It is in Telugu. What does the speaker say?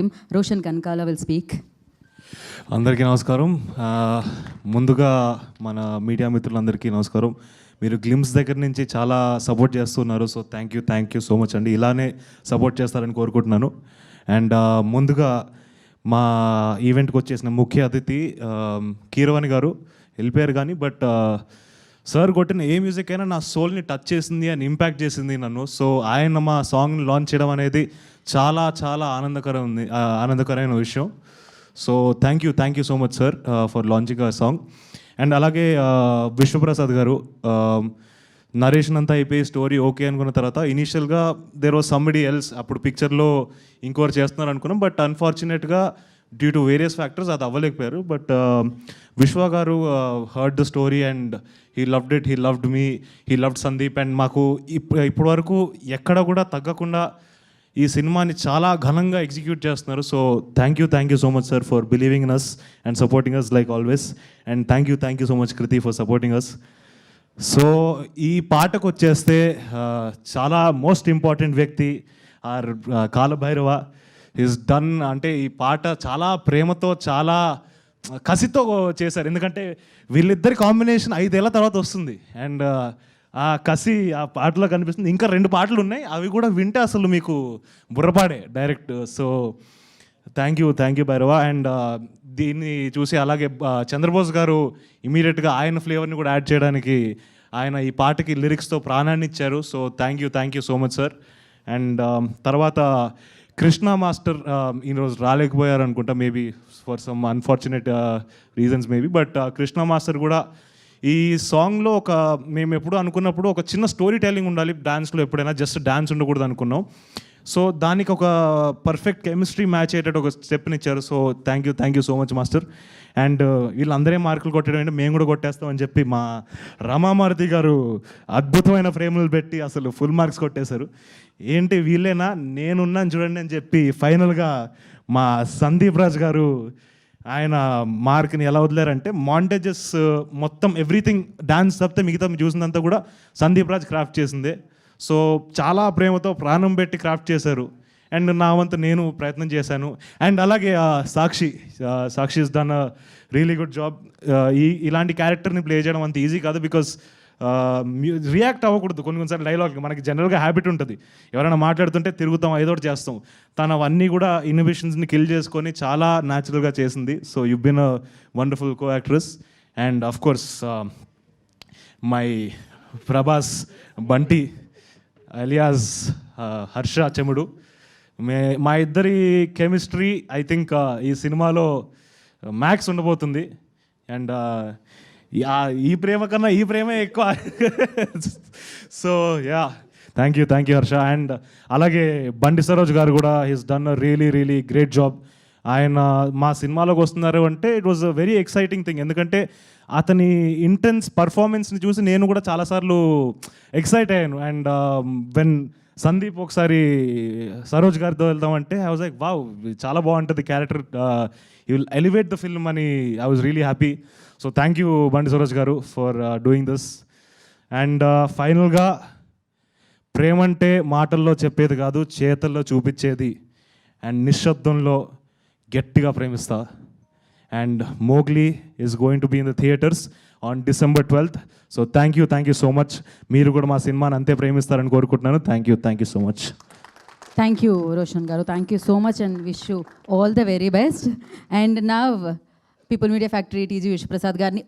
team. Roshan Kankala will speak. అందరికీ నమస్కారం. ముందుగా మన మీడియా మిత్రులందరికీ నమస్కారం. మీరు గ్లిమ్స్ దగ్గర నుంచి చాలా సపోర్ట్ చేస్తున్నారు. So thank you so much అండి. ఇలానే సపోర్ట్ చేస్తారని కోరుకుంటున్నాను. అండ్ ముందుగా మా ఈవెంట్కి వచ్చేసిన ముఖ్య అతిథి కీరవాణి గారు వెళ్ళిపోయారు కానీ బట్ సార్ కొట్టిన ఏ మ్యూజిక్ అయినా నా సోల్ని టచ్ చేసింది అని ఇంపాక్ట్ చేసింది నన్ను. సో ఆయన మా సాంగ్ని లాంచ్ చేయడం అనేది చాలా చాలా ఆనందకరమైన విషయం. So thank you so much sir for launching a song. And అలాగే విశ్వప్రసాద్ గారు నరేషన్ అంతా అయిపోయి స్టోరీ ఓకే అనుకున్న తర్వాత ఇనీషియల్గా దేర్ వాజ్ సంబడి ఎల్స్, అప్పుడు పిక్చర్లో ఇంకోరు చేస్తున్నారు అనుకున్నాం. బట్ అన్ఫార్చునేట్గా డ్యూ టు వేరియస్ ఫ్యాక్టర్స్ అది అవ్వలేకపోయారు. But Vishwa garu heard the story and he loved it, he loved me, he loved Sandeep. And మాకు ఇప్పటి వరకు ఎక్కడ కూడా తగ్గకుండా ఈ సినిమాని చాలా ఘనంగా ఎగ్జిక్యూట్ చేస్తున్నారు. So thank you so much sir for believing in us and supporting us like always. And thank you so much Kriti for supporting us. So ఈ పాటకు వచ్చేస్తే చాలా మోస్ట్ ఇంపార్టెంట్ వ్యక్తి ఆర్ కాలభైరవ ఈజ్ డన్. అంటే ఈ పాట చాలా ప్రేమతో చాలా కసితో చేశారు. ఎందుకంటే వీళ్ళిద్దరి కాంబినేషన్ 5 ఏళ్ళ తర్వాత వస్తుంది. అండ్ ఆ కసి ఆ పాటలో కనిపిస్తుంది. ఇంకా 2 పాటలు ఉన్నాయి, అవి కూడా వింటే అసలు మీకు బుర్రపాడే direct. So thank you Bhairava. And దీన్ని చూసి అలాగే చంద్రబోస్ గారు ఇమీడియట్గా ఆయన ఫ్లేవర్ని కూడా యాడ్ చేయడానికి ఆయన ఈ పాటకి లిరిక్స్తో ప్రాణాన్ని ఇచ్చారు. So thank you so much sir. And తర్వాత కృష్ణ మాస్టర్ ఈరోజు రాలేకపోయారు అనుకుంటా, maybe for some unfortunate reasons maybe. But Krishna master కూడా ఈ సాంగ్లో మేము ఎప్పుడు అనుకున్నప్పుడు ఒక చిన్న స్టోరీ టెల్లింగ్ ఉండాలి డాన్స్లో, ఎప్పుడైనా జస్ట్ డాన్స్ ఉండకూడదు అనుకున్నాం. సో దానికి ఒక పర్ఫెక్ట్ కెమిస్ట్రీ మ్యాచ్ అయ్యేటట్టు ఒక స్టెప్ని ఇచ్చారు. So thank you so much master. And వీళ్ళందరే మార్కులు కొట్టడం అంటే మేము కూడా కొట్టేస్తామని చెప్పి మా రమామారుతి గారు అద్భుతమైన ఫ్రేములు పెట్టి అసలు ఫుల్ మార్క్స్ కొట్టేశారు. ఏంటి వీళ్ళేనా నేనున్నాను చూడండి అని చెప్పి ఫైనల్గా మా సందీప్ రాజ్ గారు ఆయన మార్క్ని ఎలా వదిలేరంటే మాంటేజెస్ మొత్తం ఎవ్రీథింగ్ డాన్స్ తప్పితే మిగతా చూసిందంతా కూడా సందీప్ రాజ్ క్రాఫ్ట్ చేసిందే. సో చాలా ప్రేమతో ప్రాణం పెట్టి క్రాఫ్ట్ చేశారు. అండ్ నా వంతు నేను ప్రయత్నం చేశాను. అండ్ అలాగే Sakshi is done a really good job. ఇలాంటి క్యారెక్టర్ని ప్లే చేయడం అంత ఈజీ కాదు. బికాస్ రియాక్ట్ అవ్వకూడదు కొన్నిసార్లు డైలాగ్కి. మనకి జనరల్గా హ్యాబిట్ ఉంటుంది, ఎవరైనా మాట్లాడుతుంటే తిరుగుతాం, ఏదో ఒకటి చేస్తాం. తను అవన్నీ కూడా ఇన్నోవేషన్స్ని కిల్ చేసుకొని చాలా న్యాచురల్గా చేసింది. So you been a wonderful co actress. And of course my Prabhas Bunty alias Harsha Chemudu, మా ఇద్దరి కెమిస్ట్రీ ఐ థింక్ ఈ సినిమాలో మ్యాక్స్ ఉండబోతుంది. అండ్ ఈ ప్రేమ కన్నా ఈ ప్రేమే ఎక్కువ. So thank you Harsha. And అలాగే బండి సరోజ్ గారు కూడా he's done a really great job. ఆయన మా సినిమాలోకి వస్తున్నారు అంటే it was a very exciting thing. ఎందుకంటే అతని ఇంటెన్స్ పర్ఫార్మెన్స్ని చూసి నేను కూడా చాలాసార్లు ఎక్సైట్ అయ్యాను. అండ్ వెన్ సందీప్ ఒకసారి సరోజ్ గారితో వెళ్దామంటే ఐ వాజ్ లైక్ వావ్, చాలా బాగుంటుంది character, you will elevate the film అని I was really happy. So thank you Bandi Saroj గారు ఫర్ డూయింగ్ దిస్. అండ్ ఫైనల్గా ప్రేమంటే మాటల్లో చెప్పేది కాదు, చేతల్లో చూపించేది. అండ్ నిశ్శబ్దంలో గట్టిగా ప్రేమిస్తా. And Mowgli is going to be in the theatres on December 12th. So thank you so much. మీరు కూడా మా సినిమాని అంతే ప్రేమిస్తారని కోరుకుంటున్నాను. Thank you so much. Thank you, Roshan Garu. Thank you so much and wish you all the very best. And now, People Media Factory, TG Vishwaprasad Garni,